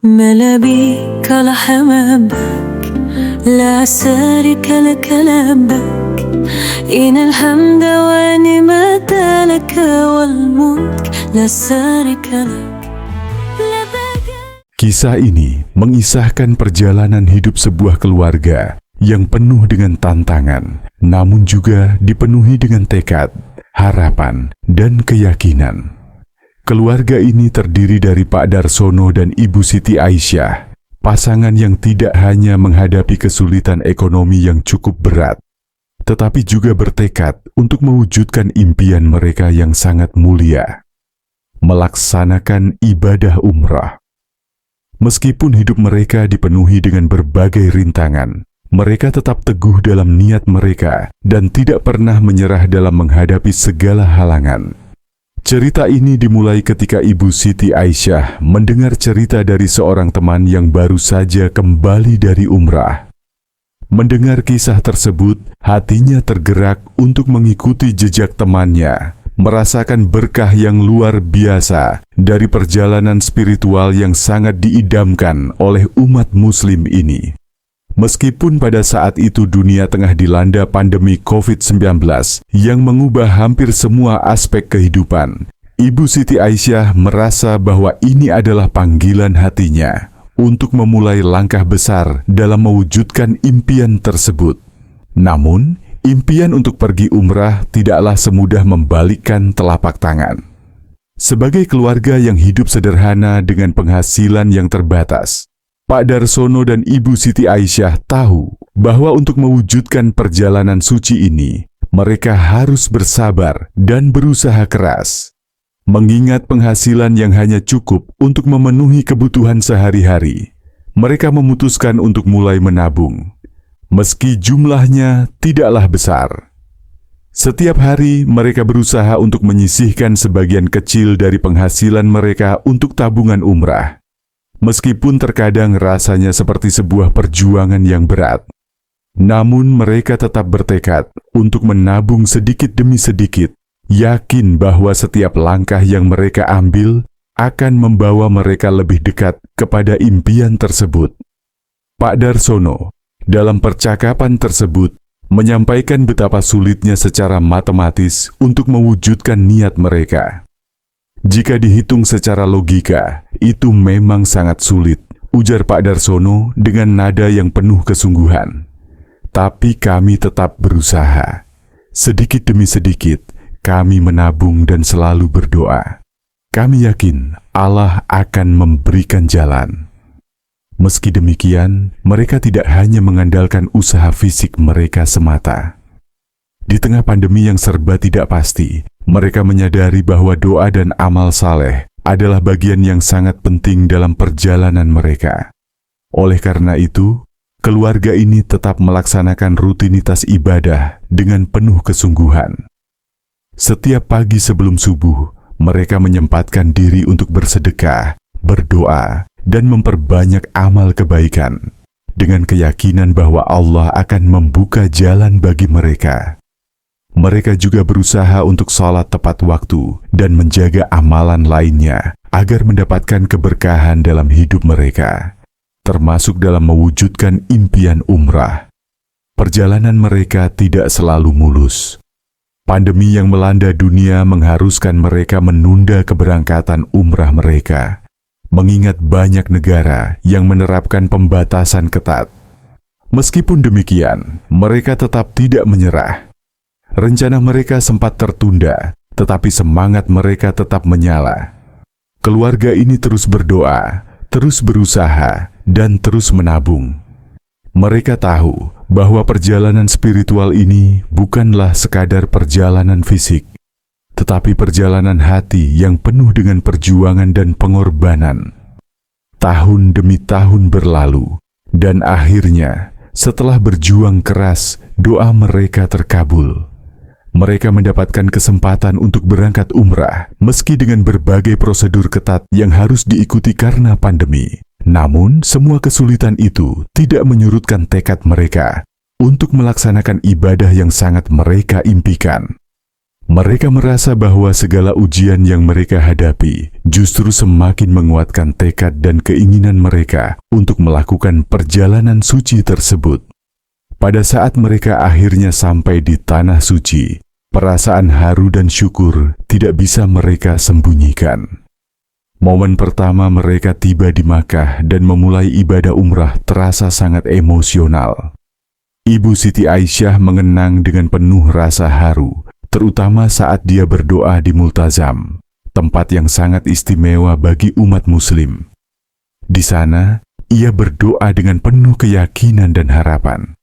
ما بيك لحمامك لا شريك لك لبك إن الحمد والنعمة لك والملك لا شريك لك. Kisah ini mengisahkan perjalanan hidup sebuah keluarga yang penuh dengan tantangan, namun juga dipenuhi dengan tekad, harapan, dan keyakinan. Keluarga ini terdiri dari Pak Darsono dan Ibu Siti Aisyah, pasangan yang tidak hanya menghadapi kesulitan ekonomi yang cukup berat, tetapi juga bertekad untuk mewujudkan impian mereka yang sangat mulia, melaksanakan ibadah umrah. Meskipun hidup mereka dipenuhi dengan berbagai rintangan, mereka tetap teguh dalam niat mereka dan tidak pernah menyerah dalam menghadapi segala halangan. Cerita ini dimulai ketika Ibu Siti Aisyah mendengar cerita dari seorang teman yang baru saja kembali dari umrah. Mendengar kisah tersebut, hatinya tergerak untuk mengikuti jejak temannya, merasakan berkah yang luar biasa dari perjalanan spiritual yang sangat diidamkan oleh umat muslim ini. Meskipun pada saat itu dunia tengah dilanda pandemi COVID-19 yang mengubah hampir semua aspek kehidupan, Ibu Siti Aisyah merasa bahwa ini adalah panggilan hatinya untuk memulai langkah besar dalam mewujudkan impian tersebut. Namun, impian untuk pergi umrah tidaklah semudah membalikkan telapak tangan. Sebagai keluarga yang hidup sederhana dengan penghasilan yang terbatas, Pak Darsono dan Ibu Siti Aisyah tahu bahwa untuk mewujudkan perjalanan suci ini, mereka harus bersabar dan berusaha keras. Mengingat penghasilan yang hanya cukup untuk memenuhi kebutuhan sehari-hari, mereka memutuskan untuk mulai menabung. Meski jumlahnya tidaklah besar. Setiap hari mereka berusaha untuk menyisihkan sebagian kecil dari penghasilan mereka untuk tabungan umrah. Meskipun terkadang rasanya seperti sebuah perjuangan yang berat, namun mereka tetap bertekad untuk menabung sedikit demi sedikit, yakin bahwa setiap langkah yang mereka ambil akan membawa mereka lebih dekat kepada impian tersebut. Pak Darsono dalam percakapan tersebut menyampaikan betapa sulitnya secara matematis untuk mewujudkan niat mereka. Jika dihitung secara logika, itu memang sangat sulit, ujar Pak Darsono dengan nada yang penuh kesungguhan. Tapi kami tetap berusaha. Sedikit demi sedikit, kami menabung dan selalu berdoa. Kami yakin Allah akan memberikan jalan. Meski demikian, mereka tidak hanya mengandalkan usaha fisik mereka semata. Di tengah pandemi yang serba tidak pasti, mereka menyadari bahwa doa dan amal saleh adalah bagian yang sangat penting dalam perjalanan mereka. Oleh karena itu, keluarga ini tetap melaksanakan rutinitas ibadah dengan penuh kesungguhan. Setiap pagi sebelum subuh, mereka menyempatkan diri untuk bersedekah, berdoa, dan memperbanyak amal kebaikan, dengan keyakinan bahwa Allah akan membuka jalan bagi mereka. Mereka juga berusaha untuk sholat tepat waktu dan menjaga amalan lainnya agar mendapatkan keberkahan dalam hidup mereka, termasuk dalam mewujudkan impian umrah. Perjalanan mereka tidak selalu mulus. Pandemi yang melanda dunia mengharuskan mereka menunda keberangkatan umrah mereka, mengingat banyak negara yang menerapkan pembatasan ketat. Meskipun demikian, mereka tetap tidak menyerah. Rencana mereka sempat tertunda, tetapi semangat mereka tetap menyala. Keluarga ini terus berdoa, terus berusaha, dan terus menabung. Mereka tahu bahwa perjalanan spiritual ini bukanlah sekadar perjalanan fisik, tetapi perjalanan hati yang penuh dengan perjuangan dan pengorbanan. Tahun demi tahun berlalu, dan akhirnya setelah berjuang keras, doa mereka terkabul. Mereka mendapatkan kesempatan untuk berangkat umrah, meski dengan berbagai prosedur ketat yang harus diikuti karena pandemi. Namun, semua kesulitan itu tidak menyurutkan tekad mereka untuk melaksanakan ibadah yang sangat mereka impikan. Mereka merasa bahwa segala ujian yang mereka hadapi justru semakin menguatkan tekad dan keinginan mereka untuk melakukan perjalanan suci tersebut. Pada saat mereka akhirnya sampai di tanah suci, perasaan haru dan syukur tidak bisa mereka sembunyikan. Momen pertama mereka tiba di Makkah dan memulai ibadah umrah terasa sangat emosional. Ibu Siti Aisyah mengenang dengan penuh rasa haru, terutama saat dia berdoa di Multazam, tempat yang sangat istimewa bagi umat muslim. Di sana, ia berdoa dengan penuh keyakinan dan harapan.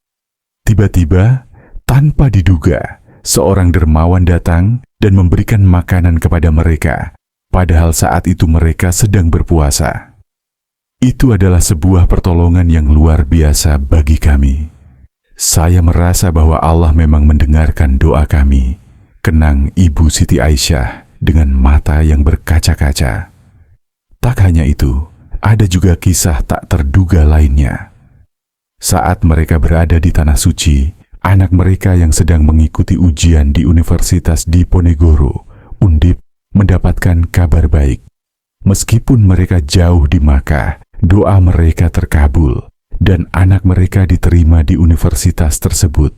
Tiba-tiba, tanpa diduga, seorang dermawan datang dan memberikan makanan kepada mereka, padahal saat itu mereka sedang berpuasa. Itu adalah sebuah pertolongan yang luar biasa bagi kami. Saya merasa bahwa Allah memang mendengarkan doa kami. Kenang Ibu Siti Aisyah dengan mata yang berkaca-kaca. Tak hanya itu, ada juga kisah tak terduga lainnya. Saat mereka berada di Tanah Suci, anak mereka yang sedang mengikuti ujian di Universitas Diponegoro, Undip, mendapatkan kabar baik. Meskipun mereka jauh di Makkah, doa mereka terkabul, dan anak mereka diterima di universitas tersebut.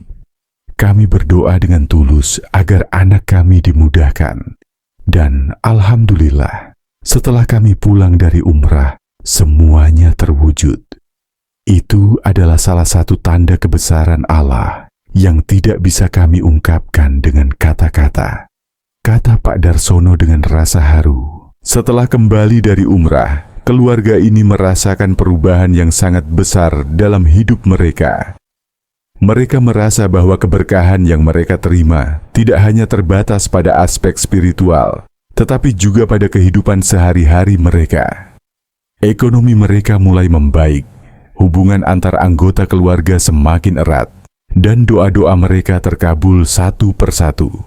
Kami berdoa dengan tulus agar anak kami dimudahkan. Dan alhamdulillah, setelah kami pulang dari umrah, semuanya terwujud. Itu adalah salah satu tanda kebesaran Allah yang tidak bisa kami ungkapkan dengan kata-kata. Kata Pak Darsono dengan rasa haru. Setelah kembali dari umrah, keluarga ini merasakan perubahan yang sangat besar dalam hidup mereka. Mereka merasa bahwa keberkahan yang mereka terima tidak hanya terbatas pada aspek spiritual, tetapi juga pada kehidupan sehari-hari mereka. Ekonomi mereka mulai membaik, hubungan antar anggota keluarga semakin erat, dan doa-doa mereka terkabul satu persatu.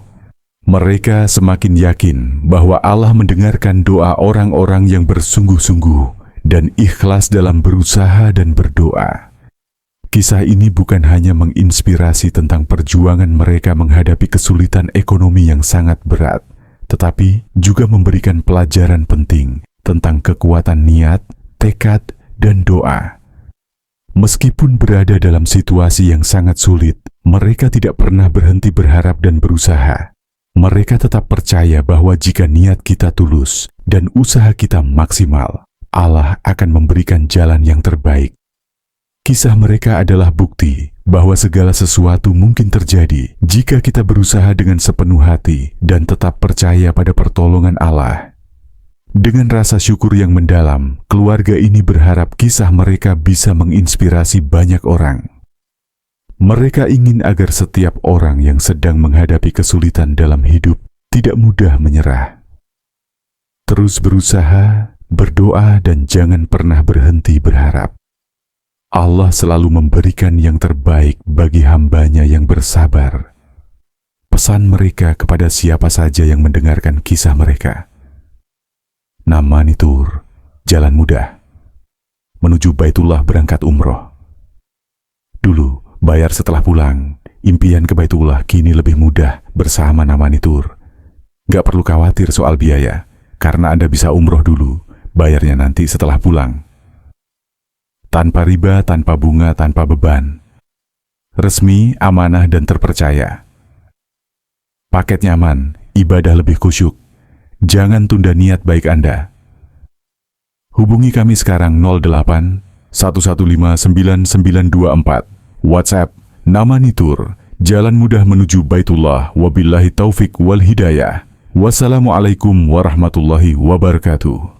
Mereka semakin yakin bahwa Allah mendengarkan doa orang-orang yang bersungguh-sungguh dan ikhlas dalam berusaha dan berdoa. Kisah ini bukan hanya menginspirasi tentang perjuangan mereka menghadapi kesulitan ekonomi yang sangat berat, tetapi juga memberikan pelajaran penting tentang kekuatan niat, tekad, dan doa. Meskipun berada dalam situasi yang sangat sulit, mereka tidak pernah berhenti berharap dan berusaha. Mereka tetap percaya bahwa jika niat kita tulus dan usaha kita maksimal, Allah akan memberikan jalan yang terbaik. Kisah mereka adalah bukti bahwa segala sesuatu mungkin terjadi jika kita berusaha dengan sepenuh hati dan tetap percaya pada pertolongan Allah. Dengan rasa syukur yang mendalam, keluarga ini berharap kisah mereka bisa menginspirasi banyak orang. Mereka ingin agar setiap orang yang sedang menghadapi kesulitan dalam hidup tidak mudah menyerah. Terus berusaha, berdoa, dan jangan pernah berhenti berharap. Allah selalu memberikan yang terbaik bagi hambanya yang bersabar. Pesan mereka kepada siapa saja yang mendengarkan kisah mereka. Namani Tour, jalan mudah menuju Baitullah berangkat umroh. Dulu, bayar setelah pulang, impian ke Baitullah kini lebih mudah bersama Namani Tour. Gak perlu khawatir soal biaya, karena Anda bisa umroh dulu, bayarnya nanti setelah pulang. Tanpa riba, tanpa bunga, tanpa beban. Resmi, amanah, dan terpercaya. Paket nyaman, ibadah lebih khusyuk. Jangan tunda niat baik Anda. Hubungi kami sekarang 08 115 9924. WhatsApp Namani Tour, jalan mudah menuju Baitullah. Wabillahi taufik wal hidayah. Wassalamualaikum warahmatullahi wabarakatuh.